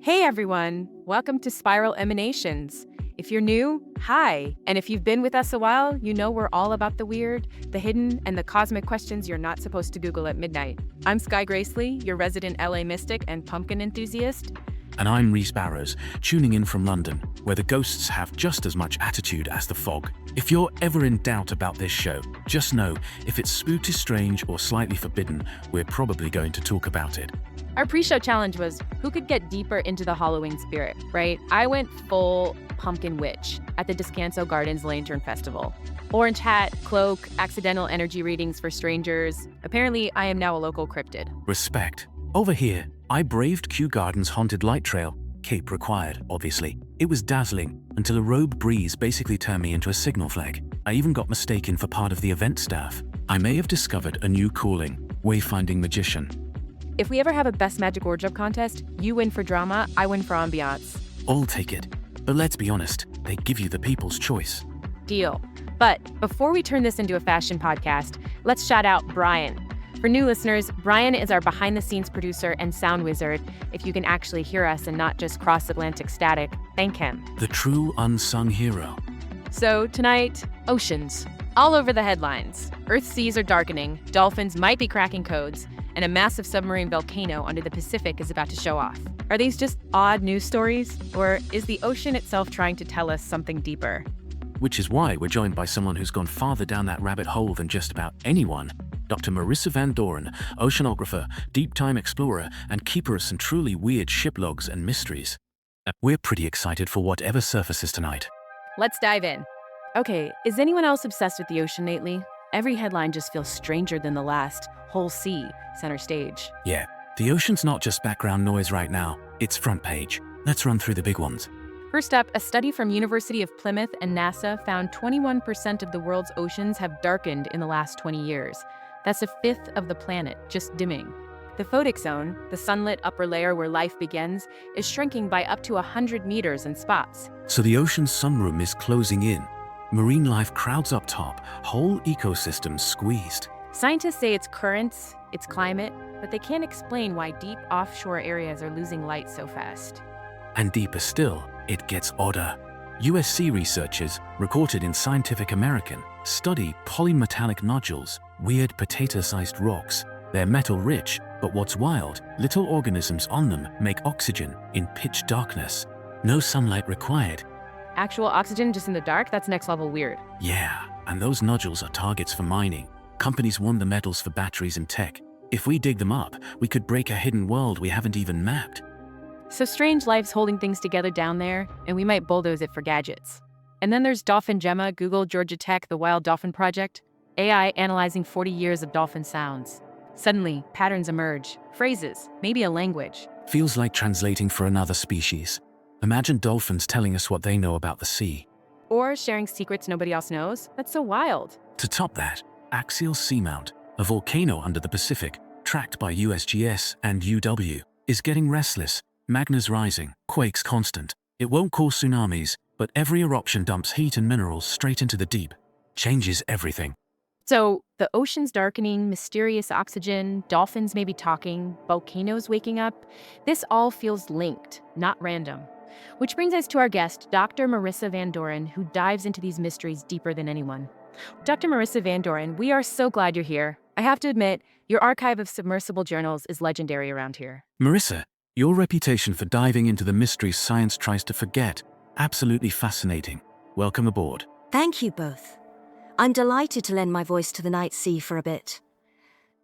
Hey everyone, welcome to Spiral Emanations. If you're new, hi. And if you've been with us a while, you know we're all about the weird, the hidden, and the cosmic questions you're not supposed to Google at midnight. I'm Sky Gracely, your resident LA mystic and pumpkin enthusiast. And I'm Rhys Barrows, tuning in from London, where the ghosts have just as much attitude as the fog. If you're ever in doubt about this show, just know if it's spooky, strange, or slightly forbidden, we're probably going to talk about it. Our pre-show challenge was who could get deeper into the Halloween spirit, right? I went full pumpkin witch at the Descanso Gardens Lantern Festival. Orange hat, cloak, accidental energy readings for strangers. Apparently, I am now a local cryptid. Respect. Over here, I braved Kew Gardens' haunted light trail. Cape required, obviously. It was dazzling, until a rogue breeze basically turned me into a signal flag. I even got mistaken for part of the event staff. I may have discovered a new calling, wayfinding magician. If we ever have a Best Magic Wardrobe contest, you win for drama, I win for ambiance. I'll take it. But let's be honest, they give you the people's choice. Deal. But before we turn this into a fashion podcast, let's shout out Brian. For new listeners, Brian is our behind-the-scenes producer and sound wizard. If you can actually hear us and not just cross-Atlantic static, thank him. The true unsung hero. So tonight, oceans. All over the headlines. Earth's seas are darkening, dolphins might be cracking codes, and a massive submarine volcano under the Pacific is about to show off. Are these just odd news stories, or is the ocean itself trying to tell us something deeper? Which is why we're joined by someone who's gone farther down that rabbit hole than just about anyone. Dr. Marissa Van Doren, oceanographer, deep time explorer, and keeper of some truly weird ship logs and mysteries. We're pretty excited for whatever surfaces tonight. Let's dive in. Okay, is anyone else obsessed with the ocean lately? Every headline just feels stranger than the last. Whole sea, center stage. Yeah, the ocean's not just background noise right now, it's front page. Let's run through the big ones. First up, a study from University of Plymouth and NASA found 21% of the world's oceans have darkened in the last 20 years. That's a fifth of the planet, just dimming. The photic zone, the sunlit upper layer where life begins, is shrinking by up to 100 meters in spots. So the ocean's sunroom is closing in. Marine life crowds up top, whole ecosystems squeezed. Scientists say it's currents, it's climate, but they can't explain why deep offshore areas are losing light so fast. And deeper still, it gets odder. USC researchers, recorded in Scientific American, study polymetallic nodules, weird potato-sized rocks. They're metal-rich, but what's wild, little organisms on them make oxygen in pitch darkness. No sunlight required. Actual oxygen just in the dark? That's next level weird. Yeah, and those nodules are targets for mining. Companies want the metals for batteries and tech. If we dig them up, we could break a hidden world we haven't even mapped. So strange life's holding things together down there, and we might bulldoze it for gadgets. And then there's Dolphin Gemma, Google, Georgia Tech, the Wild Dolphin Project. AI analyzing 40 years of dolphin sounds. Suddenly, patterns emerge. Phrases, maybe a language. Feels like translating for another species. Imagine dolphins telling us what they know about the sea. Or sharing secrets nobody else knows. That's so wild. To top that, Axial Seamount, a volcano under the Pacific, tracked by USGS and UW, is getting restless. Magma's rising, quakes constant. It won't cause tsunamis, but every eruption dumps heat and minerals straight into the deep. Changes everything. So, the ocean's darkening, mysterious oxygen, dolphins maybe talking, volcanoes waking up. This all feels linked, not random. Which brings us to our guest, Dr. Marissa Van Doren, who dives into these mysteries deeper than anyone. Dr. Marissa Van Doren, we are so glad you're here. I have to admit, your archive of submersible journals is legendary around here. Marissa, your reputation for diving into the mysteries science tries to forget, absolutely fascinating. Welcome aboard. Thank you both. I'm delighted to lend my voice to the night sea for a bit.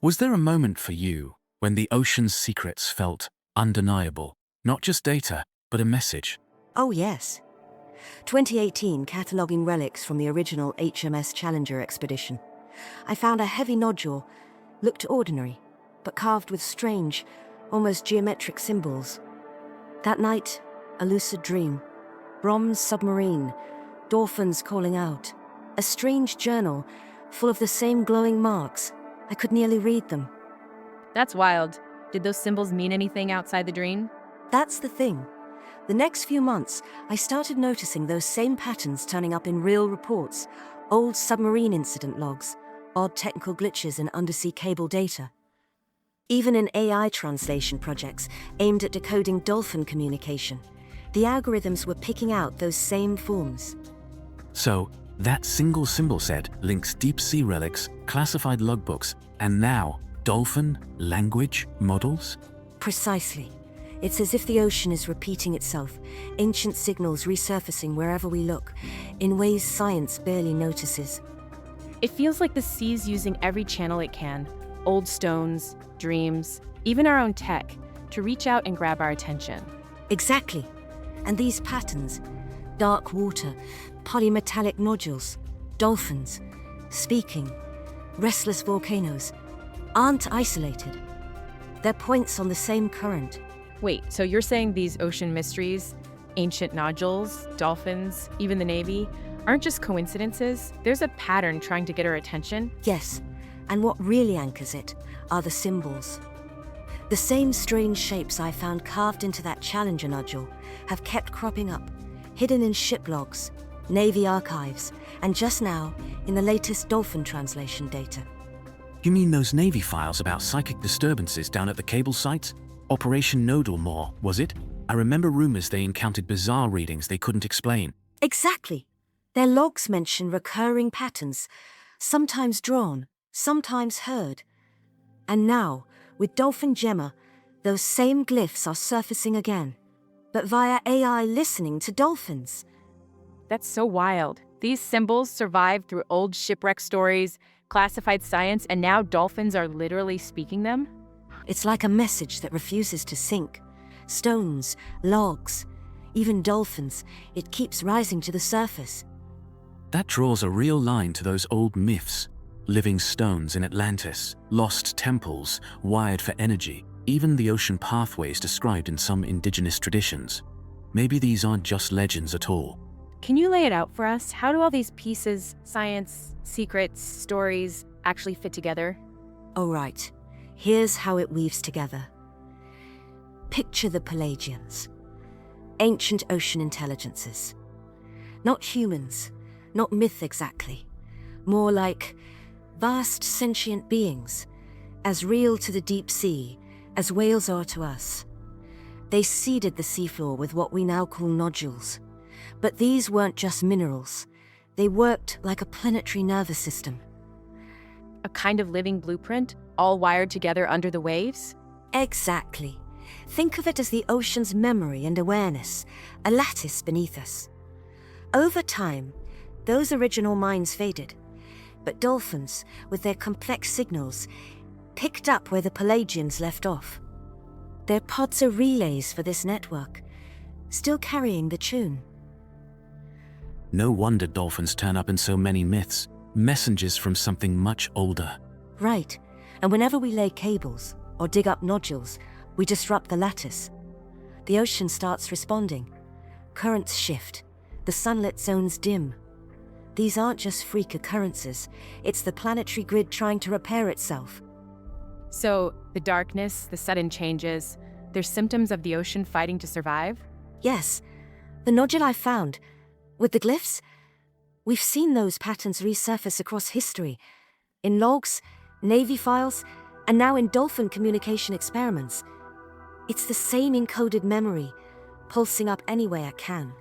Was there a moment for you when the ocean's secrets felt undeniable? Not just data, but a message. Oh yes. 2018, cataloguing relics from the original HMS Challenger expedition. I found a heavy nodule, looked ordinary, but carved with strange, almost geometric symbols. That night, a lucid dream. Bronze submarine, dolphins calling out. A strange journal, full of the same glowing marks. I could nearly read them. That's wild. Did those symbols mean anything outside the dream? That's the thing. The next few months, I started noticing those same patterns turning up in real reports, old submarine incident logs, odd technical glitches in undersea cable data. Even in AI translation projects aimed at decoding dolphin communication, the algorithms were picking out those same forms. So, that single symbol set links deep-sea relics, classified logbooks, and now dolphin language models? Precisely. It's as if the ocean is repeating itself, ancient signals resurfacing wherever we look, in ways science barely notices. It feels like the sea's using every channel it can, old stones, dreams, even our own tech, to reach out and grab our attention. Exactly. And these patterns, dark water, polymetallic nodules, dolphins, speaking, restless volcanoes, aren't isolated. They're points on the same current. Wait, so you're saying these ocean mysteries, ancient nodules, dolphins, even the Navy, aren't just coincidences? There's a pattern trying to get our attention? Yes, and what really anchors it are the symbols. The same strange shapes I found carved into that Challenger nodule have kept cropping up, hidden in ship logs, Navy archives, and just now in the latest dolphin translation data. You mean those Navy files about psychic disturbances down at the cable sites? Operation Nodal More, was it? I remember rumors they encountered bizarre readings they couldn't explain. Exactly. Their logs mention recurring patterns, sometimes drawn, sometimes heard. And now, with Dolphin Gemma, those same glyphs are surfacing again, but via AI listening to dolphins. That's so wild. These symbols survived through old shipwreck stories, classified science, and now dolphins are literally speaking them? It's like a message that refuses to sink. Stones, logs, even dolphins, it keeps rising to the surface. That draws a real line to those old myths. Living stones in Atlantis, lost temples, wired for energy, even the ocean pathways described in some indigenous traditions. Maybe these aren't just legends at all. Can you lay it out for us? How do all these pieces, science, secrets, stories, actually fit together? Oh, right. Here's how it weaves together. Picture the Pelagians, ancient ocean intelligences. Not humans, not myth exactly, more like vast sentient beings, as real to the deep sea as whales are to us. They seeded the seafloor with what we now call nodules. But these weren't just minerals. They worked like a planetary nervous system. A kind of living blueprint, all wired together under the waves? Exactly. Think of it as the ocean's memory and awareness, a lattice beneath us. Over time, those original minds faded, but dolphins, with their complex signals, picked up where the Pelagians left off. Their pods are relays for this network, still carrying the tune. No wonder dolphins turn up in so many myths, messengers from something much older. Right, and whenever we lay cables or dig up nodules, we disrupt the lattice. The ocean starts responding. Currents shift. The sunlit zones dim. These aren't just freak occurrences. It's the planetary grid trying to repair itself. So, the darkness, the sudden changes, they're symptoms of the ocean fighting to survive? Yes, the nodule I found, with the glyphs, we've seen those patterns resurface across history. In logs, Navy files, and now in dolphin communication experiments. It's the same encoded memory, pulsing up anywhere it can.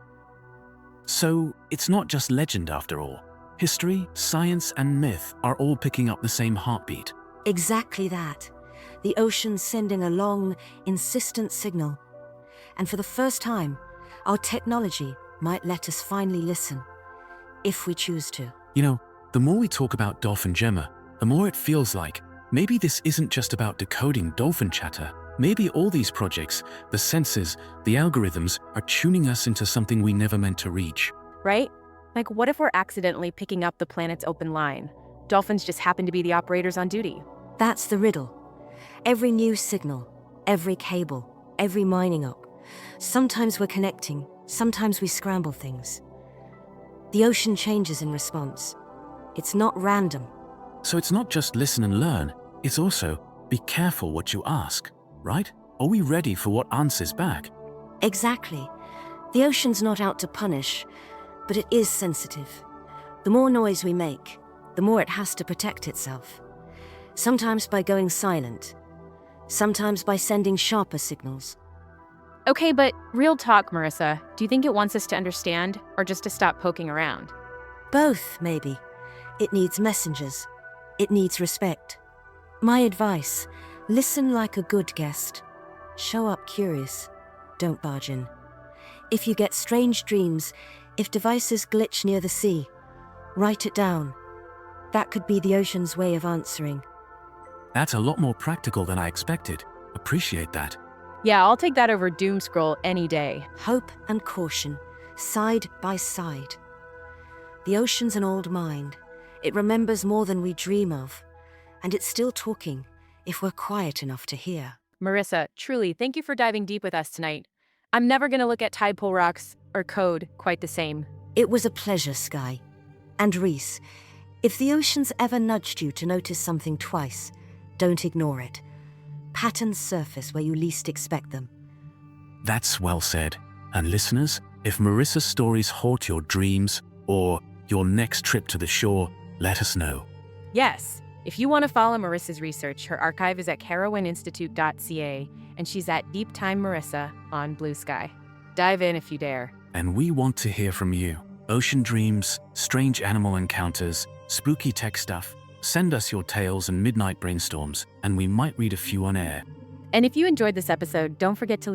So, it's not just legend after all. History, science, and myth are all picking up the same heartbeat. Exactly that. The ocean's sending a long, insistent signal. And for the first time, our technology might let us finally listen, if we choose to. You know, the more we talk about Dolphin Gemma, the more it feels like maybe this isn't just about decoding dolphin chatter. Maybe all these projects, the sensors, the algorithms, are tuning us into something we never meant to reach. Right? Like, what if we're accidentally picking up the planet's open line? Dolphins just happen to be the operators on duty. That's the riddle. Every new signal, every cable, every mining up. Sometimes we're connecting, sometimes we scramble things. The ocean changes in response. It's not random. So it's not just listen and learn, it's also be careful what you ask, right? Are we ready for what answers back? Exactly. The ocean's not out to punish, but it is sensitive. The more noise we make, the more it has to protect itself. Sometimes by going silent. sometimes by sending sharper signals. Okay, but real talk, Marissa. Do you think it wants us to understand or just to stop poking around? Both, maybe. It needs messengers. It needs respect. My advice, listen like a good guest. Show up curious. Don't barge in. If you get strange dreams, if devices glitch near the sea, write it down. That could be the ocean's way of answering. That's a lot more practical than I expected. Appreciate that. Yeah, I'll take that over doom scroll any day. Hope and caution, side by side. The ocean's an old mind. It remembers more than we dream of. And it's still talking, if we're quiet enough to hear. Marissa, truly, thank you for diving deep with us tonight. I'm never going to look at tide pool rocks or code quite the same. It was a pleasure, Sky. And Reese, if the ocean's ever nudged you to notice something twice, don't ignore it. Patterns surface where you least expect them. That's well said. And listeners, if Marissa's stories haunt your dreams or your next trip to the shore, let us know. Yes, if you want to follow Marissa's research, her archive is at carowininstitute.ca, and she's at Deep Time Marissa on Blue Sky. Dive in if you dare. And we want to hear from you. Ocean dreams, strange animal encounters, spooky tech stuff. Send us your tales and midnight brainstorms, and we might read a few on air. And if you enjoyed this episode, don't forget to